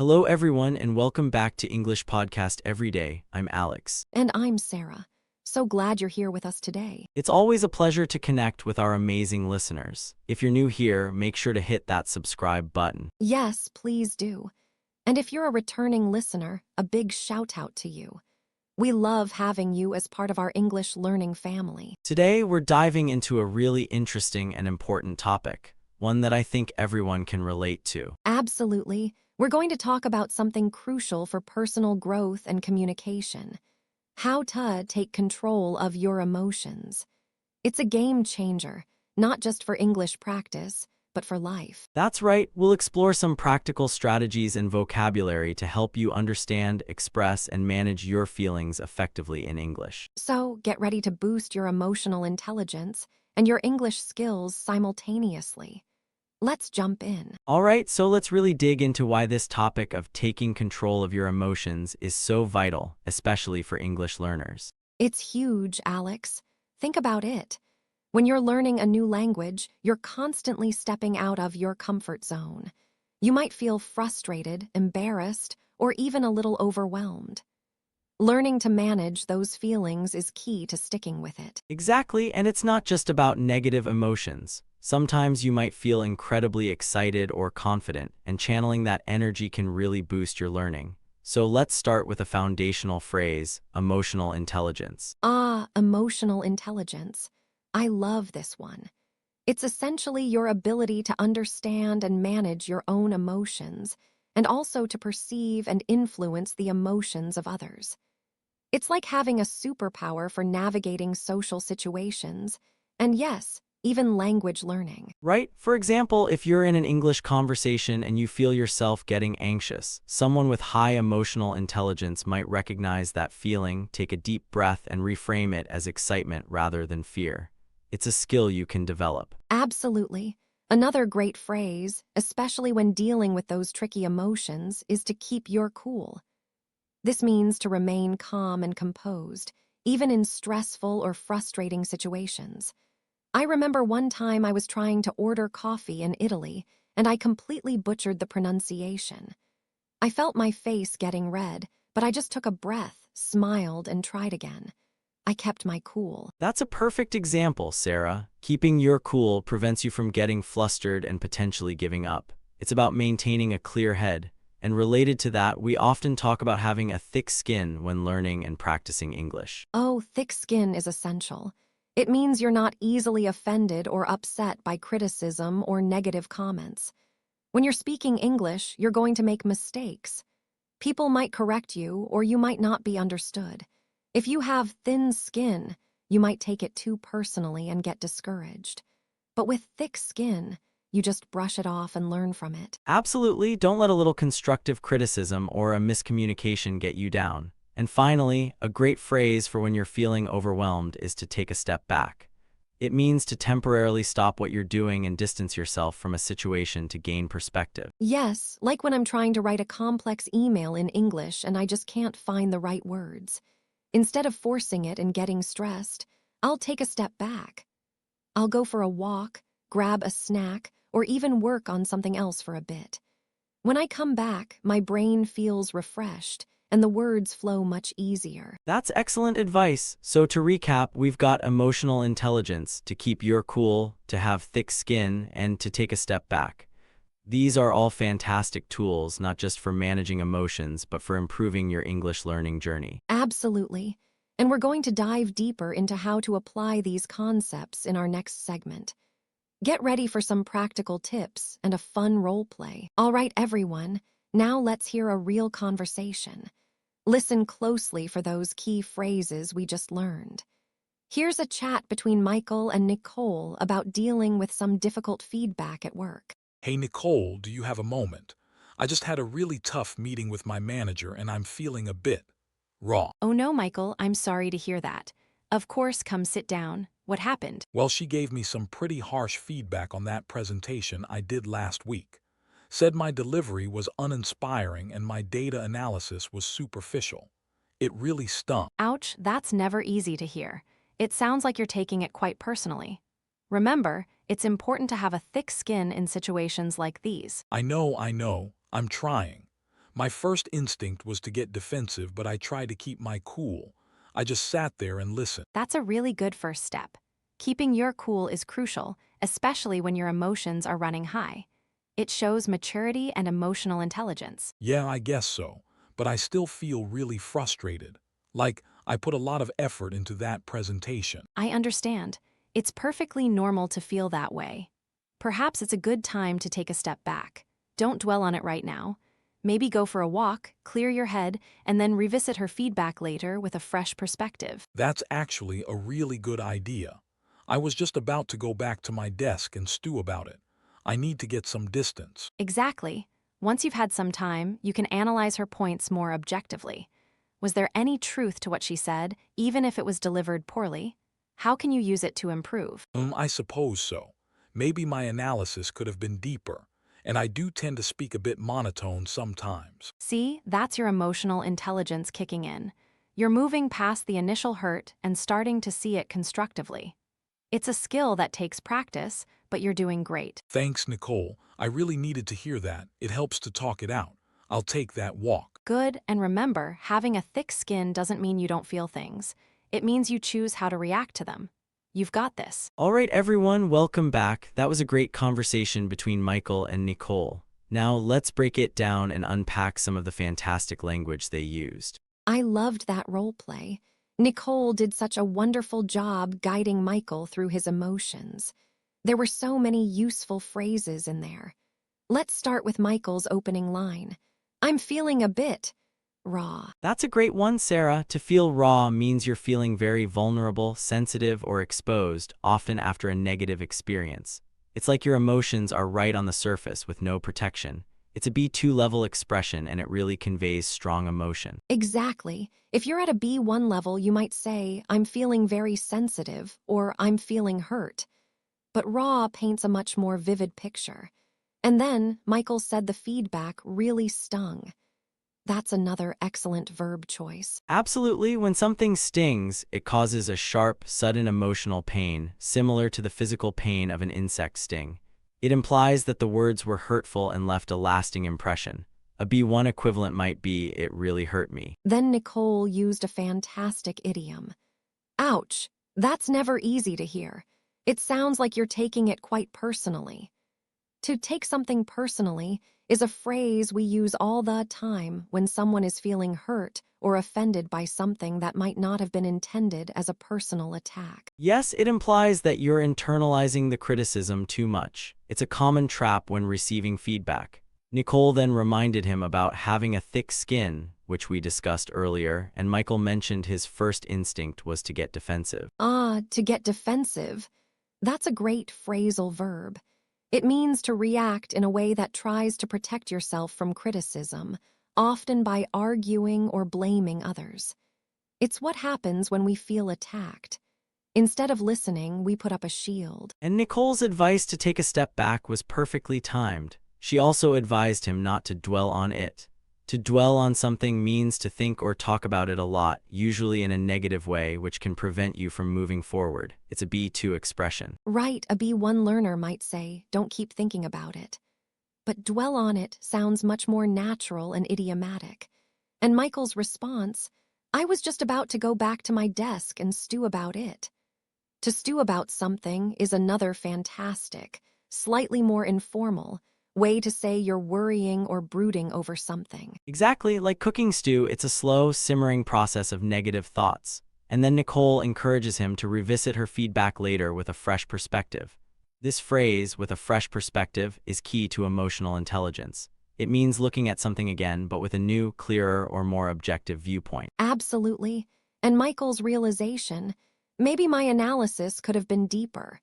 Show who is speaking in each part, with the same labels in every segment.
Speaker 1: Hello, everyone, and welcome back to English Podcast Every Day. I'm Alex.
Speaker 2: And I'm Sarah. So glad you're here with us today.
Speaker 1: It's always a pleasure to connect with our amazing listeners. If you're new here, make sure to hit that subscribe button.
Speaker 2: Yes, please do. And if you're a returning listener, a big shout out to you. We love having you as part of our English learning family.
Speaker 1: Today, we're diving into a really interesting and important topic, one that I think everyone can relate to.
Speaker 2: Absolutely. We're going to talk about something crucial for personal growth and communication. How to take control of your emotions. It's a game changer, not just for English practice, but for life.
Speaker 1: That's right, we'll explore some practical strategies and vocabulary to help you understand, express, and manage your feelings effectively in English.
Speaker 2: So get ready to boost your emotional intelligence and your English skills simultaneously. Let's jump in.
Speaker 1: All right, so let's really dig into why this topic of taking control of your emotions is so vital, especially for English learners.
Speaker 2: It's huge, Alex. Think about it. When you're learning a new language, you're constantly stepping out of your comfort zone. You might feel frustrated, embarrassed, or even a little overwhelmed. Learning to manage those feelings is key to sticking with it.
Speaker 1: Exactly, and it's not just about negative emotions. Sometimes you might feel incredibly excited or confident, and channeling that energy can really boost your learning. So let's start with a foundational phrase, emotional intelligence.
Speaker 2: Emotional intelligence. I love this one. It's essentially your ability to understand and manage your own emotions, and also to perceive and influence the emotions of others. It's like having a superpower for navigating social situations, and yes, even language learning.
Speaker 1: Right? For example, if you're in an English conversation and you feel yourself getting anxious, someone with high emotional intelligence might recognize that feeling, take a deep breath, and reframe it as excitement rather than fear. It's a skill you can develop.
Speaker 2: Absolutely. Another great phrase, especially when dealing with those tricky emotions, is to keep your cool. This means to remain calm and composed, even in stressful or frustrating situations. I remember one time I was trying to order coffee in Italy, and I completely butchered the pronunciation. I felt my face getting red, but I just took a breath, smiled, and tried again. I kept my cool.
Speaker 1: That's a perfect example, Sarah. Keeping your cool prevents you from getting flustered and potentially giving up. It's about maintaining a clear head. And related to that, we often talk about having a thick skin when learning and practicing English.
Speaker 2: Oh, thick skin is essential. It means you're not easily offended or upset by criticism or negative comments. When you're speaking English, you're going to make mistakes. People might correct you, or you might not be understood. If you have thin skin, you might take it too personally and get discouraged. But with thick skin, you just brush it off and learn from it.
Speaker 1: Absolutely, don't let a little constructive criticism or a miscommunication get you down. And finally, a great phrase for when you're feeling overwhelmed is to take a step back. It means to temporarily stop what you're doing and distance yourself from a situation to gain perspective.
Speaker 2: Yes, like when I'm trying to write a complex email in English and I just can't find the right words. Instead of forcing it and getting stressed, I'll take a step back. I'll go for a walk, grab a snack, or even work on something else for a bit. When I come back, my brain feels refreshed, and the words flow much easier.
Speaker 1: That's excellent advice. So to recap, we've got emotional intelligence, to keep your cool, to have thick skin, and to take a step back. These are all fantastic tools, not just for managing emotions, but for improving your English learning journey.
Speaker 2: Absolutely. And we're going to dive deeper into how to apply these concepts in our next segment. Get ready for some practical tips and a fun role play. All right, everyone, now let's hear a real conversation. Listen closely for those key phrases we just learned. Here's a chat between Michael and Nicole about dealing with some difficult feedback at work.
Speaker 3: Hey Nicole, do you have a moment? I just had a really tough meeting with my manager and I'm feeling a bit raw.
Speaker 4: Oh no, Michael, I'm sorry to hear that. Of course, come sit down. What happened?
Speaker 3: Well, she gave me some pretty harsh feedback on that presentation I did last week. Said my delivery was uninspiring and my data analysis was superficial. It really stung.
Speaker 4: Ouch, that's never easy to hear. It sounds like you're taking it quite personally. Remember, it's important to have a thick skin in situations like these.
Speaker 3: I know, I'm trying. My first instinct was to get defensive, but I tried to keep my cool. I just sat there and listened.
Speaker 4: That's a really good first step. Keeping your cool is crucial, especially when your emotions are running high. It shows maturity and emotional intelligence.
Speaker 3: Yeah, I guess so, but I still feel really frustrated. Like I put a lot of effort into that presentation.
Speaker 4: I understand. It's perfectly normal to feel that way. Perhaps it's a good time to take a step back. Don't dwell on it right now. Maybe go for a walk, clear your head, and then revisit her feedback later with a fresh perspective.
Speaker 3: That's actually a really good idea. I was just about to go back to my desk and stew about it. I need to get some distance.
Speaker 4: Exactly. Once you've had some time, you can analyze her points more objectively. Was there any truth to what she said, even if it was delivered poorly? How can you use it to improve?
Speaker 3: I suppose so. Maybe my analysis could have been deeper, and I do tend to speak a bit monotone sometimes.
Speaker 4: See, that's your emotional intelligence kicking in. You're moving past the initial hurt and starting to see it constructively. It's a skill that takes practice, but you're doing great.
Speaker 3: Thanks, Nicole. I really needed to hear that. It helps to talk it out. I'll take that walk.
Speaker 4: Good, and remember, having a thick skin doesn't mean you don't feel things. It means you choose how to react to them. You've got this.
Speaker 1: All right, everyone, welcome back. That was a great conversation between Michael and Nicole. Now let's break it down and unpack some of the fantastic language they used.
Speaker 2: I loved that role play. Nicole did such a wonderful job guiding Michael through his emotions. There were so many useful phrases in there. Let's start with Michael's opening line. I'm feeling a bit raw.
Speaker 1: That's a great one, Sarah. To feel raw means you're feeling very vulnerable, sensitive, or exposed, often after a negative experience. It's like your emotions are right on the surface with no protection. It's a B2 level expression, and it really conveys strong emotion.
Speaker 2: Exactly. If you're at a B1 level, you might say, I'm feeling very sensitive, or I'm feeling hurt. But raw paints a much more vivid picture. And then Michael said the feedback really stung. That's another excellent verb choice.
Speaker 1: Absolutely, when something stings, it causes a sharp, sudden emotional pain, similar to the physical pain of an insect sting. It implies that the words were hurtful and left a lasting impression. A B1 equivalent might be, it really hurt me.
Speaker 2: Then Nicole used a fantastic idiom. Ouch, that's never easy to hear. It sounds like you're taking it quite personally. To take something personally is a phrase we use all the time when someone is feeling hurt or offended by something that might not have been intended as a personal attack.
Speaker 1: Yes, it implies that you're internalizing the criticism too much. It's a common trap when receiving feedback. Nicole then reminded him about having a thick skin, which we discussed earlier, and Michael mentioned his first instinct was to get defensive.
Speaker 2: To get defensive. That's a great phrasal verb. It means to react in a way that tries to protect yourself from criticism, often by arguing or blaming others. It's what happens when we feel attacked. Instead of listening, we put up a shield.
Speaker 1: And Nicole's advice to take a step back was perfectly timed. She also advised him not to dwell on it. To dwell on something means to think or talk about it a lot, usually in a negative way, which can prevent you from moving forward. It's a B2 expression.
Speaker 2: Right, a B1 learner might say, don't keep thinking about it. But dwell on it sounds much more natural and idiomatic. And Michael's response, I was just about to go back to my desk and stew about it. To stew about something is another fantastic, slightly more informal, way to say you're worrying or brooding over something.
Speaker 1: Exactly, like cooking stew, it's a slow, simmering process of negative thoughts. And then Nicole encourages him to revisit her feedback later with a fresh perspective. This phrase, with a fresh perspective, is key to emotional intelligence. It means looking at something again, but with a new, clearer, or more objective viewpoint.
Speaker 2: Absolutely. And Michael's realization, maybe my analysis could have been deeper.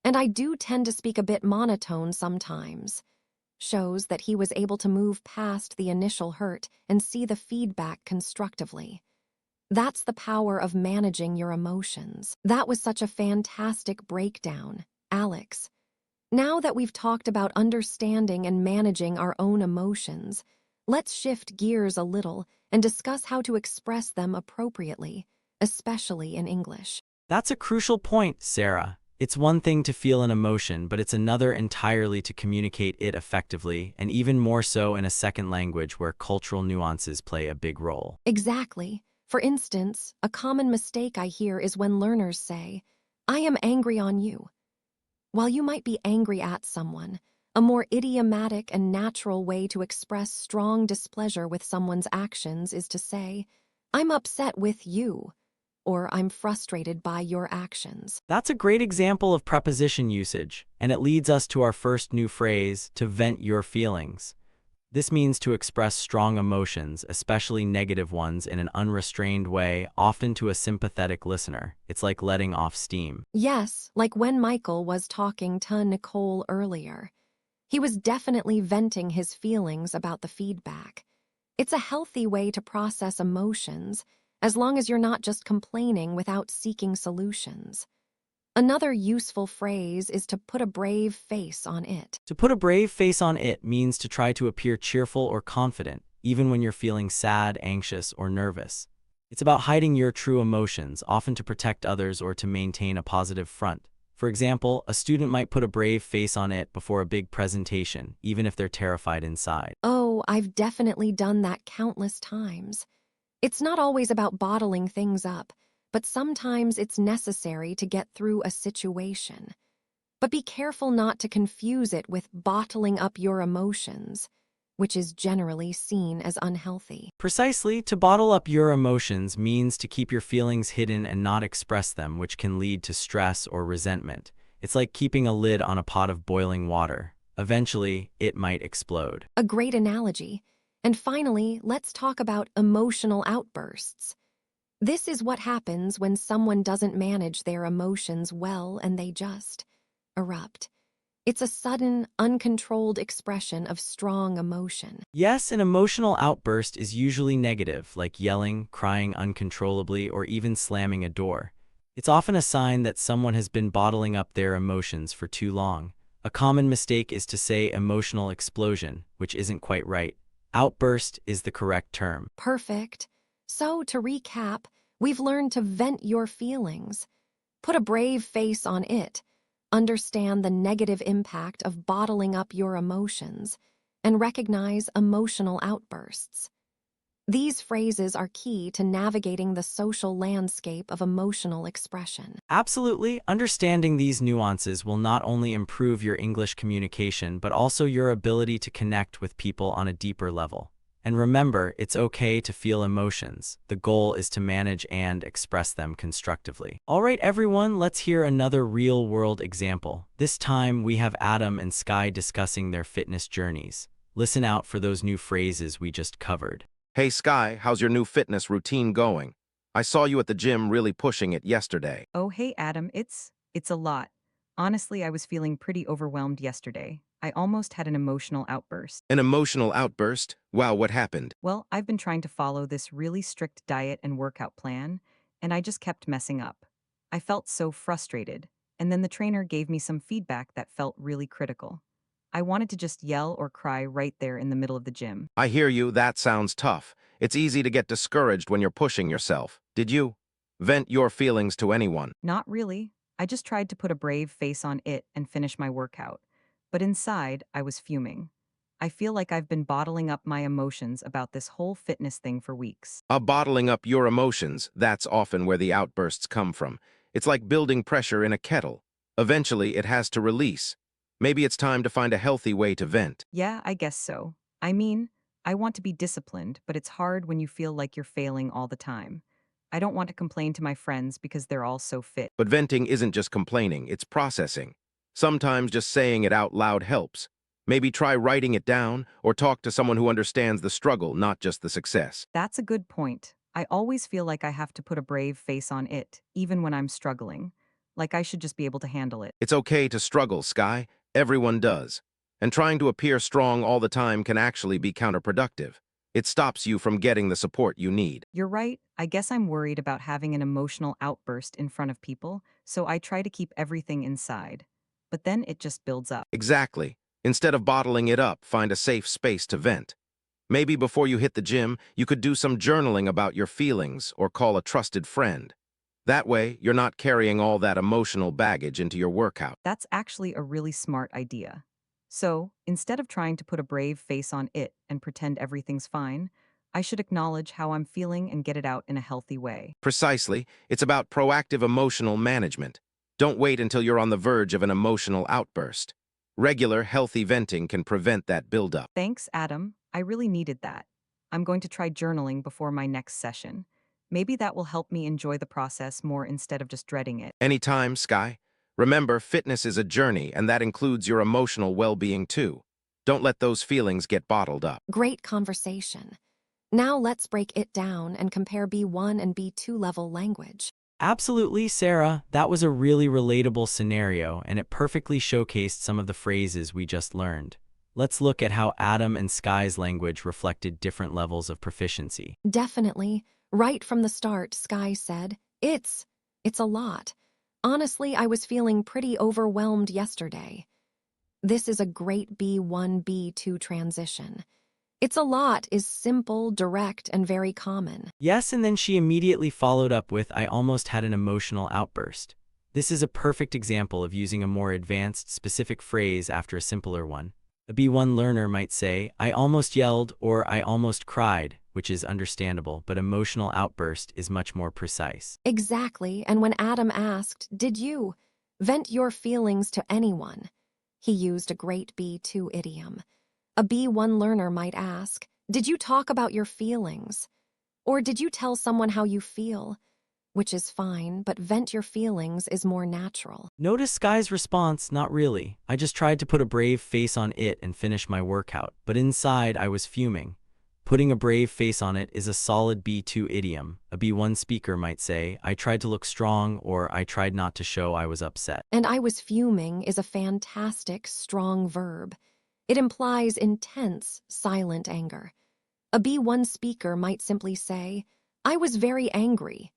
Speaker 2: And I do tend to speak a bit monotone sometimes. Shows that he was able to move past the initial hurt and see the feedback constructively. That's the power of managing your emotions. That was such a fantastic breakdown, Alex. Now that we've talked about understanding and managing our own emotions, let's shift gears a little and discuss how to express them appropriately, especially in English.
Speaker 1: That's a crucial point, Sarah. It's one thing to feel an emotion, but it's another entirely to communicate it effectively, and even more so in a second language where cultural nuances play a big role.
Speaker 2: Exactly. For instance, a common mistake I hear is when learners say, "I am angry on you." While you might be angry at someone, a more idiomatic and natural way to express strong displeasure with someone's actions is to say, "I'm upset with you," or "I'm frustrated by your actions."
Speaker 1: That's a great example of preposition usage, and it leads us to our first new phrase, to vent your feelings. This means to express strong emotions, especially negative ones, in an unrestrained way, often to a sympathetic listener. It's like letting off steam.
Speaker 2: Yes, like when Michael was talking to Nicole earlier. He was definitely venting his feelings about the feedback. It's a healthy way to process emotions, as long as you're not just complaining without seeking solutions. Another useful phrase is to put a brave face on it.
Speaker 1: To put a brave face on it means to try to appear cheerful or confident, even when you're feeling sad, anxious, or nervous. It's about hiding your true emotions, often to protect others or to maintain a positive front. For example, a student might put a brave face on it before a big presentation, even if they're terrified inside.
Speaker 2: Oh, I've definitely done that countless times. It's not always about bottling things up, but sometimes it's necessary to get through a situation. But be careful not to confuse it with bottling up your emotions, which is generally seen as unhealthy.
Speaker 1: Precisely, to bottle up your emotions means to keep your feelings hidden and not express them, which can lead to stress or resentment. It's like keeping a lid on a pot of boiling water. Eventually, it might explode.
Speaker 2: A great analogy. And finally, let's talk about emotional outbursts. This is what happens when someone doesn't manage their emotions well and they just erupt. It's a sudden, uncontrolled expression of strong emotion.
Speaker 1: Yes, an emotional outburst is usually negative, like yelling, crying uncontrollably, or even slamming a door. It's often a sign that someone has been bottling up their emotions for too long. A common mistake is to say emotional explosion, which isn't quite right. Outburst is the correct term.
Speaker 2: Perfect. So, to recap, we've learned to vent your feelings, put a brave face on it, understand the negative impact of bottling up your emotions, and recognize emotional outbursts. These phrases are key to navigating the social landscape of emotional expression.
Speaker 1: Absolutely, understanding these nuances will not only improve your English communication, but also your ability to connect with people on a deeper level. And remember, it's okay to feel emotions. The goal is to manage and express them constructively. All right, everyone, let's hear another real-world example. This time, we have Adam and Sky discussing their fitness journeys. Listen out for those new phrases we just covered.
Speaker 5: Hey Sky, how's your new fitness routine going? I saw you at the gym really pushing it yesterday.
Speaker 6: Oh, hey, Adam, it's a lot. Honestly, I was feeling pretty overwhelmed yesterday. I almost had an emotional outburst.
Speaker 5: An emotional outburst? Wow, what happened?
Speaker 6: Well, I've been trying to follow this really strict diet and workout plan, and I just kept messing up. I felt so frustrated, and then the trainer gave me some feedback that felt really critical. I wanted to just yell or cry right there in the middle of the gym.
Speaker 5: I hear you, that sounds tough. It's easy to get discouraged when you're pushing yourself. Did you vent your feelings to anyone?
Speaker 6: Not really. I just tried to put a brave face on it and finish my workout. But inside, I was fuming. I feel like I've been bottling up my emotions about this whole fitness thing for weeks.
Speaker 5: Bottling up your emotions, that's often where the outbursts come from. It's like building pressure in a kettle. Eventually, it has to release. Maybe it's time to find a healthy way to vent.
Speaker 6: Yeah, I guess so. I mean, I want to be disciplined, but it's hard when you feel like you're failing all the time. I don't want to complain to my friends because they're all so fit.
Speaker 5: But venting isn't just complaining, it's processing. Sometimes just saying it out loud helps. Maybe try writing it down or talk to someone who understands the struggle, not just the success.
Speaker 6: That's a good point. I always feel like I have to put a brave face on it, even when I'm struggling. Like I should just be able to handle it.
Speaker 5: It's okay to struggle, Sky. Everyone does. And trying to appear strong all the time can actually be counterproductive. It stops you from getting the support you need.
Speaker 6: You're right. I guess I'm worried about having an emotional outburst in front of people, so I try to keep everything inside. But then it just builds up.
Speaker 5: Exactly. Instead of bottling it up, find a safe space to vent. Maybe before you hit the gym, you could do some journaling about your feelings or call a trusted friend. That way, you're not carrying all that emotional baggage into your workout.
Speaker 6: That's actually a really smart idea. So, instead of trying to put a brave face on it and pretend everything's fine, I should acknowledge how I'm feeling and get it out in a healthy way.
Speaker 5: Precisely, it's about proactive emotional management. Don't wait until you're on the verge of an emotional outburst. Regular, healthy venting can prevent that buildup.
Speaker 6: Thanks, Adam. I really needed that. I'm going to try journaling before my next session. Maybe that will help me enjoy the process more instead of just dreading it.
Speaker 5: Anytime, Sky. Remember, fitness is a journey, and that includes your emotional well-being too. Don't let those feelings get bottled up.
Speaker 2: Great conversation. Now let's break it down and compare B1 and B2 level language.
Speaker 1: Absolutely, Sarah. That was a really relatable scenario, and it perfectly showcased some of the phrases we just learned. Let's look at how Adam and Sky's language reflected different levels of proficiency.
Speaker 2: Definitely. Right from the start, Sky said, It's a lot. Honestly, I was feeling pretty overwhelmed yesterday. This is a great B1, B2 transition. It's a lot is simple, direct, and very common.
Speaker 1: Yes, and then she immediately followed up with, I almost had an emotional outburst. This is a perfect example of using a more advanced, specific phrase after a simpler one. A B1 learner might say, I almost yelled or I almost cried, which is understandable, but emotional outburst is much more precise.
Speaker 2: Exactly, and when Adam asked, Did you vent your feelings to anyone? He used a great B2 idiom. A B1 learner might ask, Did you talk about your feelings? Or did you tell someone how you feel? Which is fine, but vent your feelings is more natural.
Speaker 1: Notice Sky's response, not really. I just tried to put a brave face on it and finish my workout, but inside I was fuming. Putting a brave face on it is a solid B2 idiom. A B1 speaker might say, I tried to look strong, or I tried not to show I was upset.
Speaker 2: And I was fuming is a fantastic, strong verb. It implies intense, silent anger. A B1 speaker might simply say, I was very angry.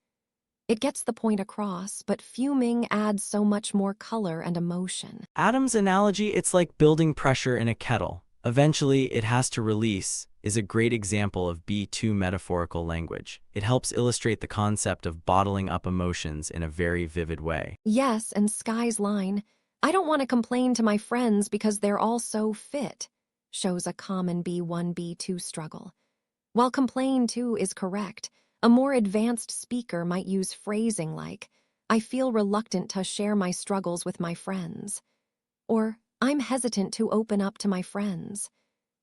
Speaker 2: It gets the point across, but fuming adds so much more color and emotion.
Speaker 1: Adam's analogy, it's like building pressure in a kettle. Eventually, it has to release, is a great example of B2 metaphorical language. It helps illustrate the concept of bottling up emotions in a very vivid way.
Speaker 2: Yes, and Sky's line, I don't want to complain to my friends because they're all so fit, shows a common B1, B2 struggle. While complain too is correct, a more advanced speaker might use phrasing like, I feel reluctant to share my struggles with my friends, or I'm hesitant to open up to my friends,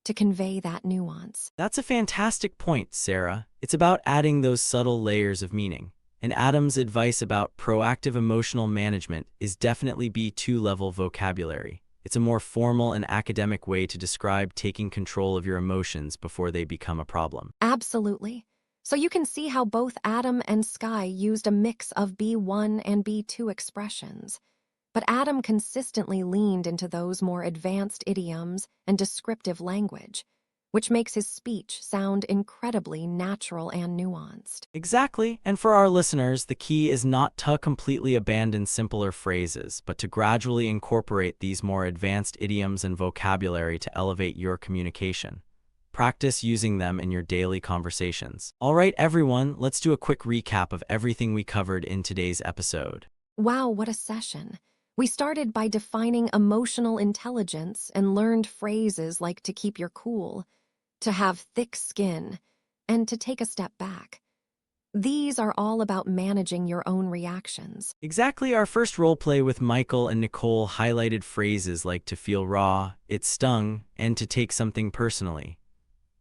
Speaker 2: to convey that nuance.
Speaker 1: That's a fantastic point, Sarah. It's about adding those subtle layers of meaning. And Adam's advice about proactive emotional management is definitely B2 level vocabulary. It's a more formal and academic way to describe taking control of your emotions before they become a problem.
Speaker 2: Absolutely. So you can see how both Adam and Sky used a mix of B1 and B2 expressions. But Adam consistently leaned into those more advanced idioms and descriptive language, which makes his speech sound incredibly natural and nuanced.
Speaker 1: Exactly, and for our listeners, the key is not to completely abandon simpler phrases, but to gradually incorporate these more advanced idioms and vocabulary to elevate your communication. Practice using them in your daily conversations. All right, everyone, let's do a quick recap of everything we covered in today's episode.
Speaker 2: Wow, what a session. We started by defining emotional intelligence and learned phrases like to keep your cool, to have thick skin, and to take a step back. These are all about managing your own reactions.
Speaker 1: Exactly, our first role play with Michael and Nicole highlighted phrases like to feel raw, it stung, and to take something personally.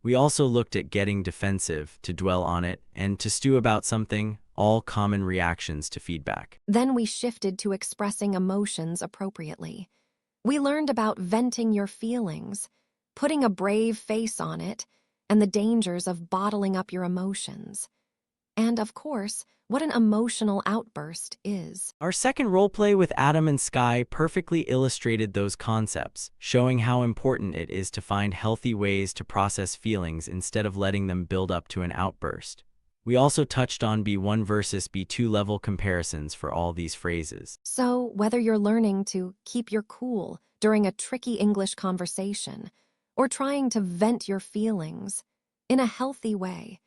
Speaker 1: We also looked at getting defensive, to dwell on it, and to stew about something, all common reactions to feedback.
Speaker 2: Then we shifted to expressing emotions appropriately. We learned about venting your feelings, putting a brave face on it, and the dangers of bottling up your emotions. And of course, what an emotional outburst is.
Speaker 1: Our second roleplay with Adam and Sky perfectly illustrated those concepts, showing how important it is to find healthy ways to process feelings instead of letting them build up to an outburst. We also touched on B1 versus B2 level comparisons for all these phrases.
Speaker 2: So, whether you're learning to keep your cool during a tricky English conversation or trying to vent your feelings in a healthy way,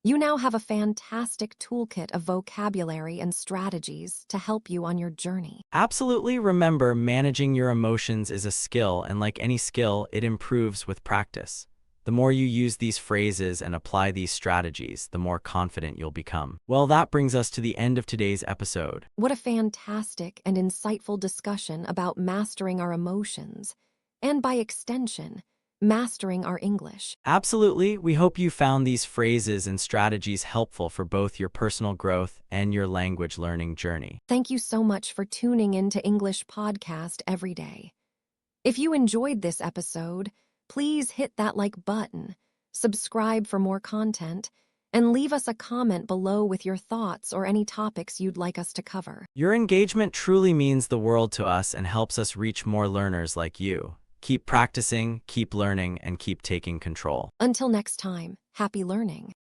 Speaker 2: You now have a fantastic toolkit of vocabulary and strategies to help you on your journey.
Speaker 1: Absolutely, remember, managing your emotions is a skill, and like any skill, it improves with practice. The more you use these phrases and apply these strategies, the more confident you'll become. Well, that brings us to the end of today's episode.
Speaker 2: What a fantastic and insightful discussion about mastering our emotions, and by extension, mastering our English.
Speaker 1: Absolutely, we hope you found these phrases and strategies helpful for both your personal growth and your language learning journey.
Speaker 2: Thank you so much for tuning in to English Podcast every day. If you enjoyed this episode, please hit that like button, subscribe for more content, and leave us a comment below with your thoughts or any topics you'd like us to cover.
Speaker 1: Your engagement truly means the world to us and helps us reach more learners like you. Keep practicing, keep learning, and keep taking control.
Speaker 2: Until next time, happy learning.